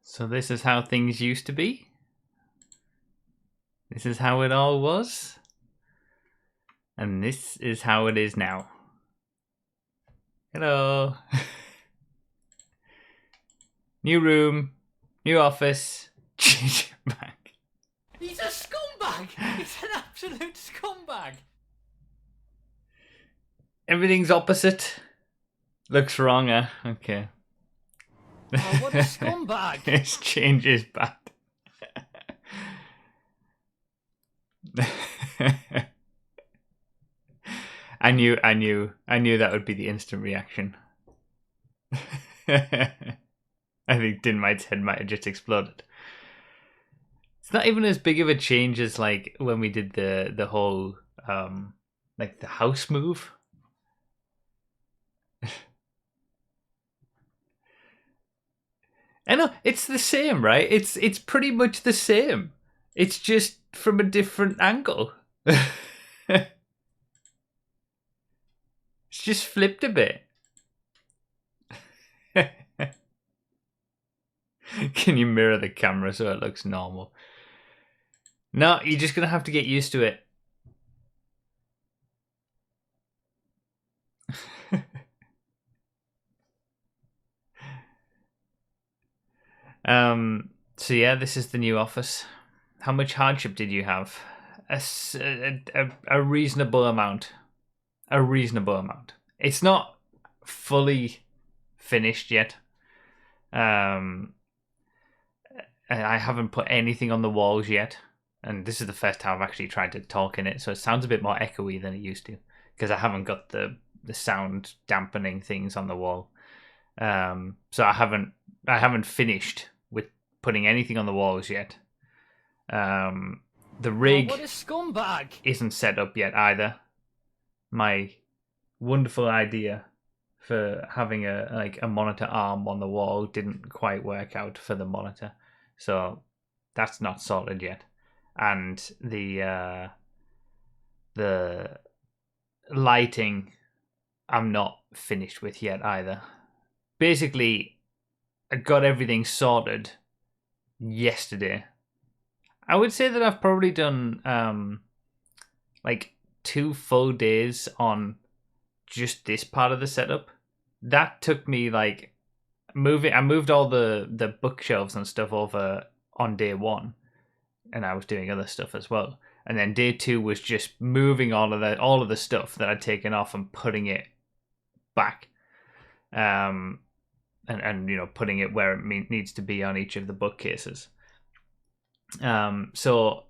So this is how things used to be? This is how it all was? And this is how it is now. Hello. New room. New office. Change it back. He's a scumbag! He's an absolute scumbag! Everything's opposite. Looks wrong, huh? Okay. Oh, what a scumbag! This changes bad. I knew that would be the instant reaction. I think Dinmite's head might have just exploded. It's not even as big of a change as like when we did the whole like the house move. I know it's the same, right? It's pretty much the same. It's just from a different angle. It's just flipped a bit. Can you mirror the camera so it looks normal? No, you're just gonna have to get used to it. So yeah, this is the new office. How much hardship did you have? A reasonable amount. A reasonable amount. It's not fully finished yet. I haven't put anything on the walls yet, and this is the first time I've actually tried to talk in it, so it sounds a bit more echoey than it used to because I haven't got the sound dampening things on the wall. So I haven't finished with putting anything on the walls yet. The rig what a scumbag! Isn't set up yet either. My wonderful idea for having a monitor arm on the wall didn't quite work out for the monitor, so that's not sorted yet. And the lighting I'm not finished with yet either. Basically, I got everything sorted yesterday. I would say that I've probably done like 2 full days on just this part of the setup. That took me like I moved all the bookshelves and stuff over on day 1, and I was doing other stuff as well. And then day 2 was just moving all of the stuff that I'd taken off and putting it back. And you know, putting it where it needs to be on each of the bookcases. So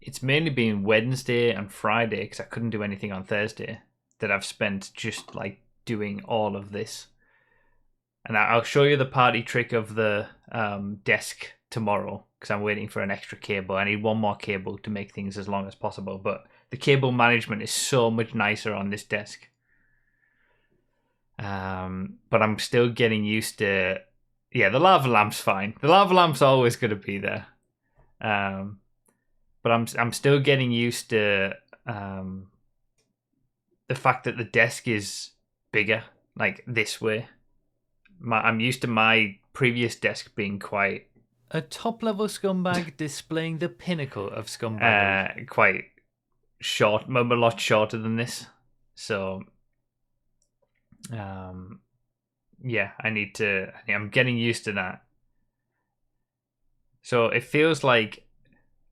it's mainly been Wednesday and Friday because I couldn't do anything on Thursday that I've spent just like doing all of this. And I'll show you the party trick of the desk tomorrow because I'm waiting for an extra cable. I need one more cable to make things as long as possible, but the cable management is so much nicer on this desk. But I'm still getting used to, the lava lamp's fine. The lava lamp's always going to be there. But I'm still getting used to the fact that the desk is bigger, like this way. I'm used to my previous desk being quite a top-level scumbag displaying the pinnacle of scumbaggery. Quite short, a lot shorter than this. So yeah, I'm getting used to that. So it feels like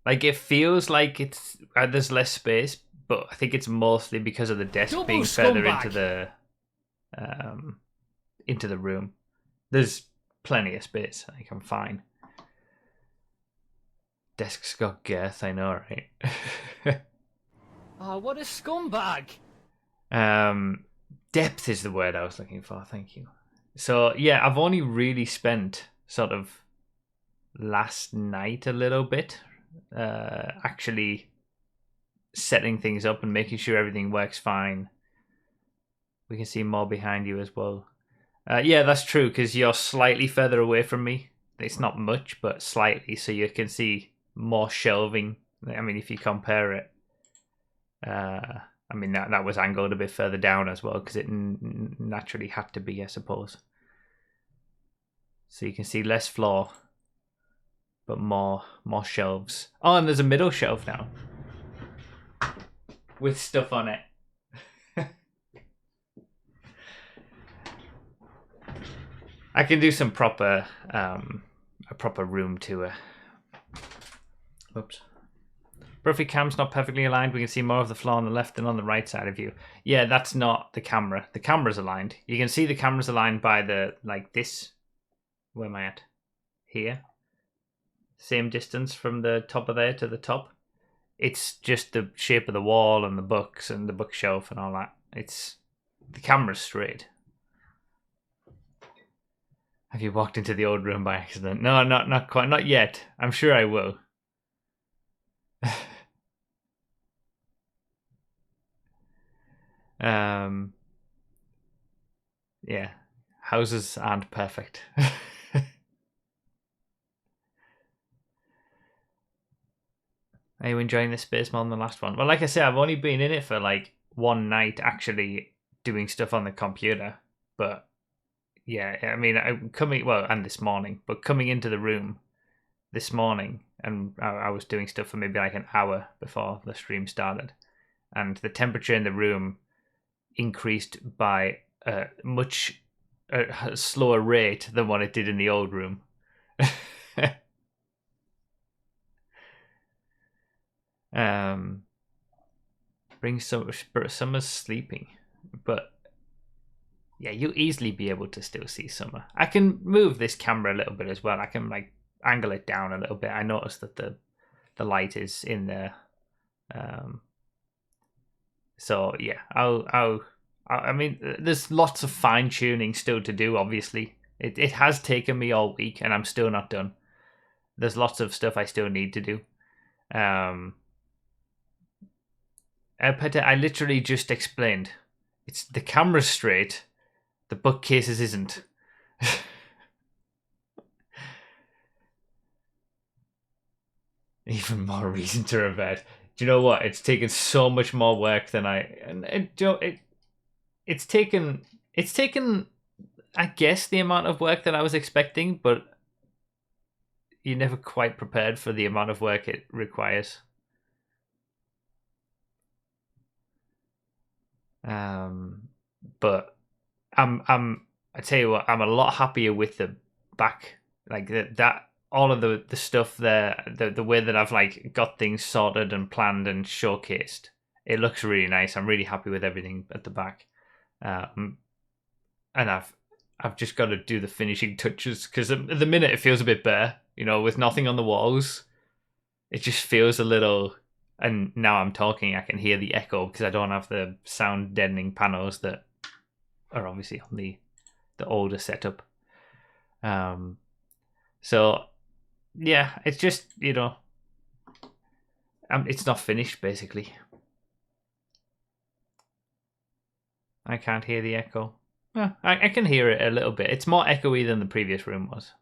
it's there's less space, but I think it's mostly because of the desk Double being further scumbag. into the room. There's plenty of space. I think I'm fine. Desk's got girth, I know, right? Oh, what a scumbag! Depth is the word I was looking for. Thank you. So yeah, I've only really spent sort of last night a little bit actually setting things up and making sure everything works fine. We can see more behind you as well. Yeah, that's true because you're slightly further away from me. It's not much, but slightly, so you can see more shelving. I mean, if you compare it, I mean that was angled a bit further down as well because it naturally had to be, I suppose. So you can see less floor. but more shelves. Oh, and there's a middle shelf now with stuff on it. I can do some proper a proper room tour. Oops. Broughy cam's not perfectly aligned. We can see more of the floor on the left than on the right side of you. Yeah, that's not the camera. The camera's aligned. You can see the camera's aligned by the, like this. Where am I at? Here. Same distance from the top of there to the top. It's just the shape of the wall and the books and the bookshelf and all that. It's the camera's straight. Have you walked into the old room by accident? No, not quite. Not yet. I'm sure I will. Yeah. Houses aren't perfect. Are you enjoying this space more than the last one? Well, like I said, I've only been in it for like one night actually doing stuff on the computer. But yeah, I mean, I'm coming, well, and this morning, but coming into the room this morning, and I was doing stuff for maybe like an hour before the stream started. And the temperature in the room increased by a much slower rate than what it did in the old room. Bring summer's sleeping, but yeah, you'll easily be able to still see summer. I can move this camera a little bit as well. I can like angle it down a little bit. I noticed that the light is in there. So yeah, I mean, there's lots of fine tuning still to do. Obviously, it has taken me all week, and I'm still not done. There's lots of stuff I still need to do. I literally just explained. It's the camera's straight, the bookcases isn't. Even more reason to revert. Do you know what? It's taken so much more work than it's taken I guess the amount of work that I was expecting, but you're never quite prepared for the amount of work it requires. But I tell you what, I'm a lot happier with the back, like that all of the stuff there, the way that I've like got things sorted and planned and showcased. It looks really nice. I'm really happy with everything at the back. And I've just got to do the finishing touches, because at the minute it feels a bit bare, with nothing on the walls. It just feels a little, and now I'm talking, I can hear the echo because I don't have the sound deadening panels that are obviously on the older setup. So yeah, it's just, it's not finished basically. I can't hear the echo. Well, I can hear it a little bit. It's more echoey than the previous room was.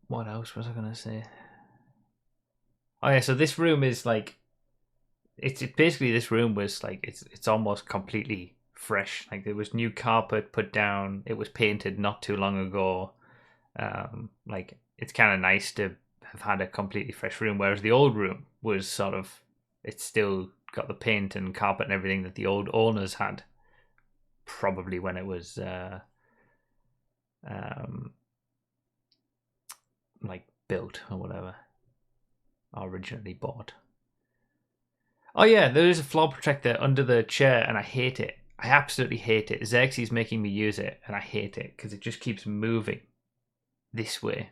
What else was I gonna say? Oh yeah, so this room is like, it's basically, this room was like, it's almost completely fresh. Like, there was new carpet put down. It was painted not too long ago. Like, it's kind of nice to have had a completely fresh room, whereas the old room was sort of, it's still got the paint and carpet and everything that the old owners had, probably when it was like built or whatever, originally bought. Oh yeah, there is a floor protector under the chair, and I hate it. I absolutely hate it. Xerxes making me use it, and I hate it because it just keeps moving this way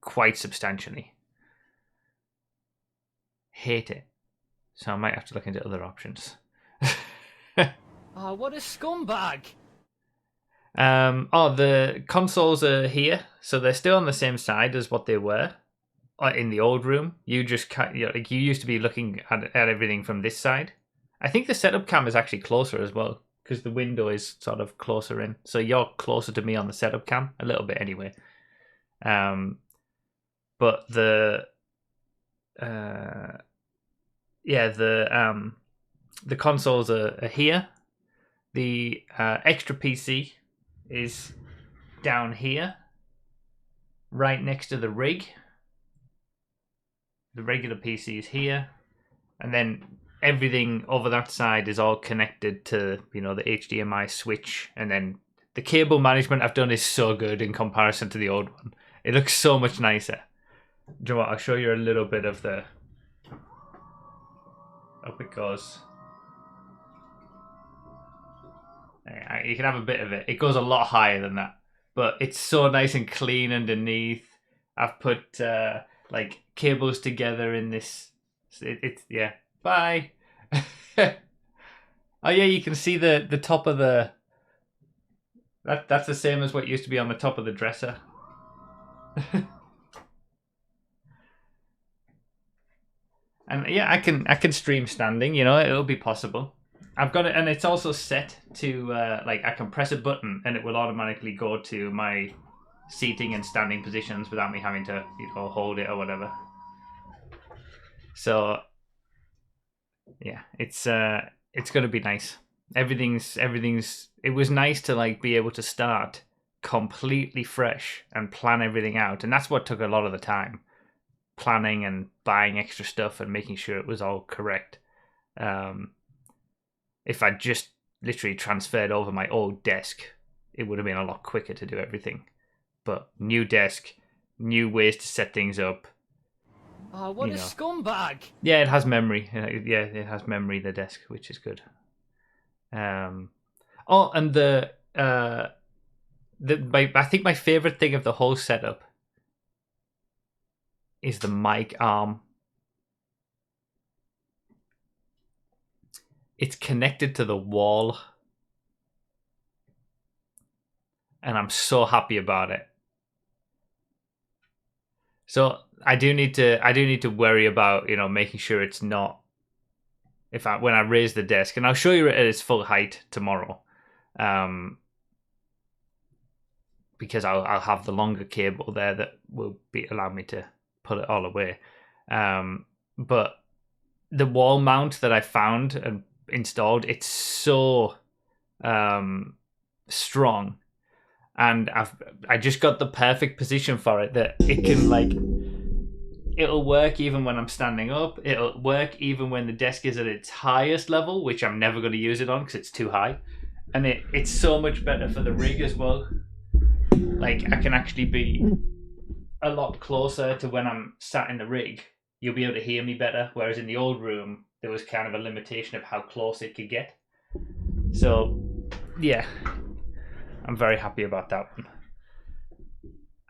quite substantially. Hate it. So I might have to look into other options. Oh, what a scumbag! The consoles are here, so they're still on the same side as what they were in the old room. You just like, you used to be looking at everything from this side. I think the setup cam is actually closer as well, because the window is sort of closer in, so you're closer to me on the setup cam a little bit anyway. But the consoles are here. The extra PC is down here, right next to the rig. The regular PC is here, and then everything over that side is all connected to, the HDMI switch, and then the cable management I've done is so good in comparison to the old one. It looks so much nicer. Do you know what? I'll show you a little bit of the... Up it goes. You can have a bit of it. It goes a lot higher than that, but it's so nice and clean underneath. I've put like cables together in this. It's yeah. Bye. Oh yeah, you can see the top of the. That's the same as what used to be on the top of the dresser. And yeah, I can stream standing. It'll be possible. I've got it, and it's also set to like I can press a button and it will automatically go to my seating and standing positions without me having to hold it or whatever. So yeah, it's gonna be nice. Everything's. It was nice to like be able to start completely fresh and plan everything out, and that's what took a lot of the time. Planning and buying extra stuff and making sure it was all correct. If I just literally transferred over my old desk, it would have been a lot quicker to do everything. But new desk, new ways to set things up. Oh, what a scumbag! Yeah, it has memory. Yeah, it has memory, the desk, which is good. Oh, and I think my favorite thing of the whole setup is the mic arm. It's connected to the wall, and I'm so happy about it. So I do need to worry about making sure it's not when I raise the desk, and I'll show you it at its full height tomorrow, because I'll have the longer cable there that will allow me to put it all away. But the wall mount that I found and installed, it's so strong, and I just got the perfect position for it that it can it'll work even when I'm standing up. It'll work even when the desk is at its highest level, which I'm never going to use it on because it's too high, and it's so much better for the rig as well. Like, I can actually be a lot closer to when I'm sat in the rig. You'll be able to hear me better, whereas in the old room there was kind of a limitation of how close it could get. So yeah, I'm very happy about that one.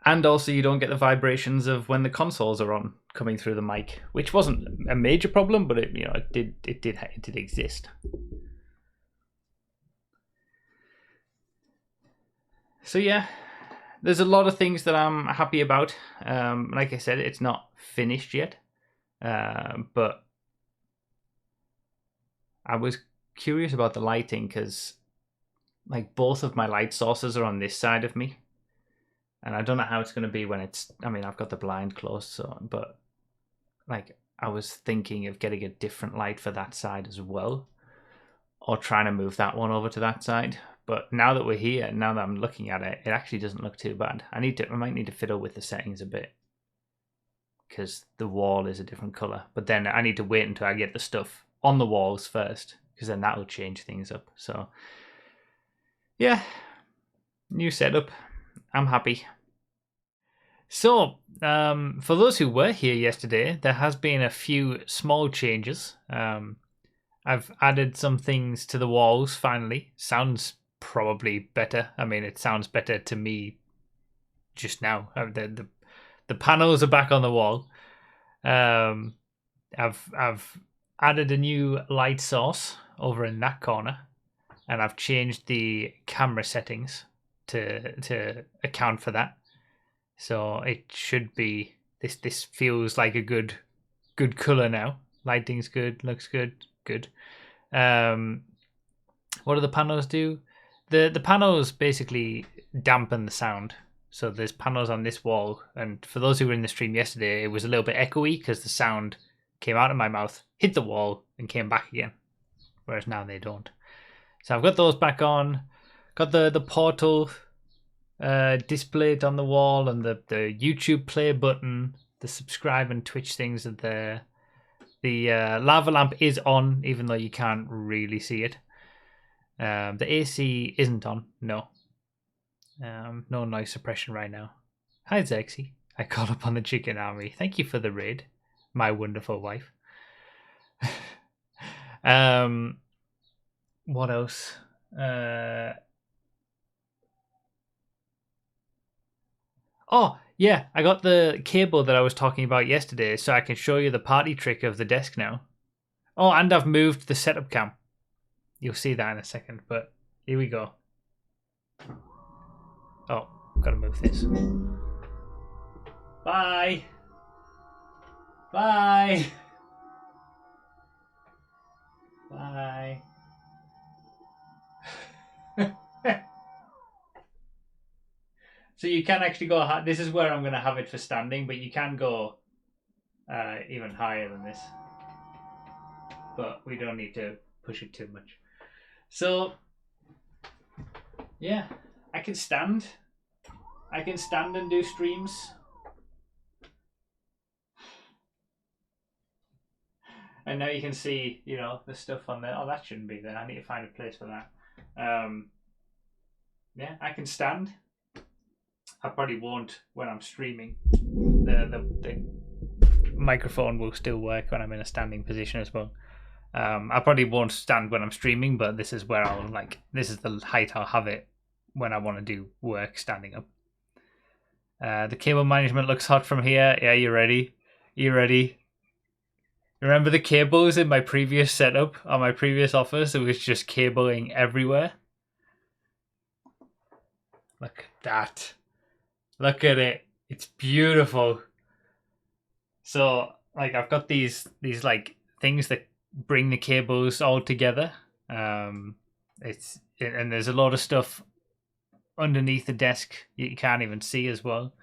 And also, you don't get the vibrations of when the consoles are on coming through the mic, which wasn't a major problem, but it did exist. So yeah, there's a lot of things that I'm happy about. Like I said, it's not finished yet, but I was curious about the lighting because, like, both of my light sources are on this side of me, and I don't know how it's going to be when it's. I mean, I've got the blind closed, but like, I was thinking of getting a different light for that side as well, or trying to move that one over to that side. But now that we're here, now that I'm looking at it, it actually doesn't look too bad. I might need to fiddle with the settings a bit because the wall is a different color. But then I need to wait until I get the stuff on the walls first, because then that will change things up. So yeah, new setup. I'm happy. So for those who were here yesterday, there has been a few small changes. I've added some things to the walls finally. Sounds probably better. I mean, it sounds better to me just now. The panels are back on the wall. I've added a new light source over in that corner, and I've changed the camera settings to account for that. So it should be this feels like a good color now. Lighting's good, looks good. What do the panels do? The panels basically dampen the sound. So there's panels on this wall, and for those who were in the stream yesterday, it was a little bit echoey because the sound came out of my mouth, hit the wall, and came back again. Whereas now they don't. So I've got those back on. Got the portal displayed on the wall, and the YouTube play button, the subscribe and Twitch things are there. The lava lamp is on, even though you can't really see it. The AC isn't on, no. No noise suppression right now. Hi, Zexy. I caught up on the chicken army. Thank you for the raid, my wonderful wife. What else? Oh, yeah, I got the cable that I was talking about yesterday, so I can show you the party trick of the desk now. Oh, and I've moved the setup cam. You'll see that in a second, but here we go. Oh, gotta move this. Bye. Bye. Bye. So you can actually go. This is where I'm going to have it for standing, but you can go even higher than this. But we don't need to push it too much. So, yeah, I can stand. I can stand and do streams. And now you can see, you know, the stuff on there. Oh, that shouldn't be there. I need to find a place for that. Yeah, I can stand. I probably won't when I'm streaming. The microphone will still work when I'm in a standing position as well. I probably won't stand when I'm streaming, but this is where I'll this is the height I'll have it when I want to do work standing up. The cable management looks hot from here. Yeah, you ready? You ready? Remember the cables in my previous setup on my previous office? It was just cabling everywhere. Look at that. Look at it. It's beautiful. So, I've got these things that bring the cables all together. And there's a lot of stuff underneath the desk you can't even see as well.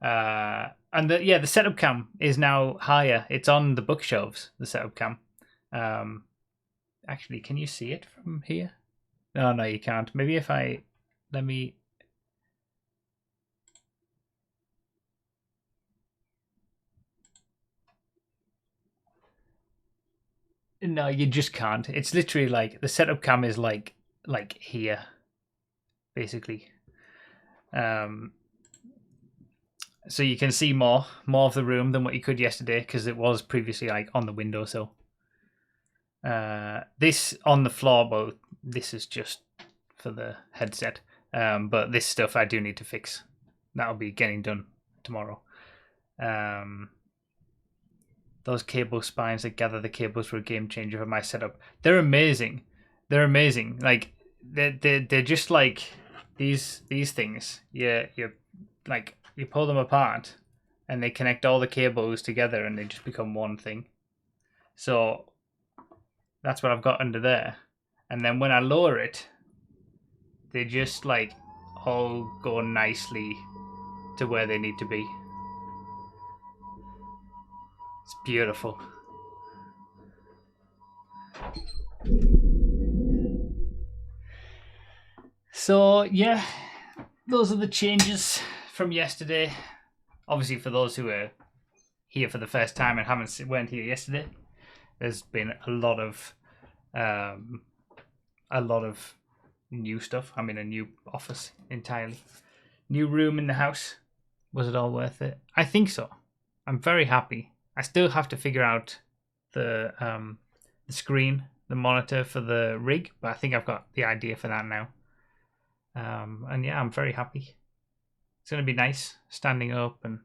And the setup cam is now higher. It's on the bookshelves, the setup cam. Actually, can you see it from here? No, you can't. Maybe if let me. No, you just can't. It's literally the setup cam is like here, basically. So you can see more of the room than what you could yesterday because it was previously on the windowsill. This on the floor, but this is just for the headset. But this stuff I do need to fix. That'll be getting done tomorrow. Those cable spines that gather the cables were a game changer for my setup. They're amazing. They're amazing. They're just like these things. You pull them apart and they connect all the cables together and they just become one thing. So that's what I've got under there. And then when I lower it, they just all go nicely to where they need to be. It's beautiful. So yeah, those are the changes from yesterday. Obviously, for those who are here for the first time and weren't here yesterday, there's been a lot of new stuff. I'm in a new office entirely, new room in the house. Was it all worth it? I think so. I'm very happy. I still have to figure out the screen, the monitor for the rig, but I think I've got the idea for that now. And yeah, I'm very happy. It's going to be nice standing up and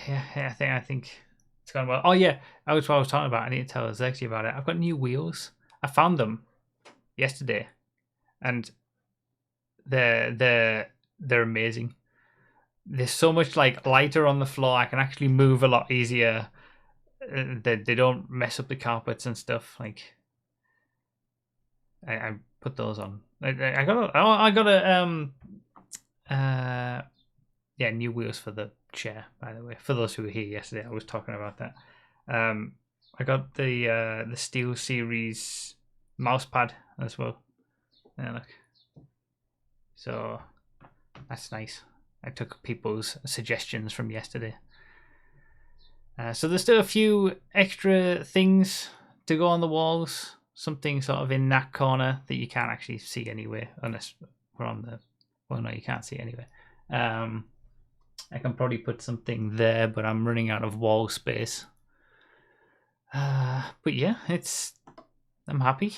yeah, I think it's gone well. Oh yeah, that was what I was talking about. I need to tell Zexy about it. I've got new wheels. I found them yesterday, and they're amazing. They're so much lighter on the floor. I can actually move a lot easier. They don't mess up the carpets and stuff. I put those on. I got new wheels for the chair, by the way. For those who were here yesterday, I was talking about that. I got the Steel Series mouse pad as well. Yeah, look. So that's nice. I took people's suggestions from yesterday. So there's still a few extra things to go on the walls. Something sort of in that corner that you can't actually see anyway, unless we're on the... Well, no, you can't see anyway. I can probably put something there, but I'm running out of wall space. But yeah, I'm happy.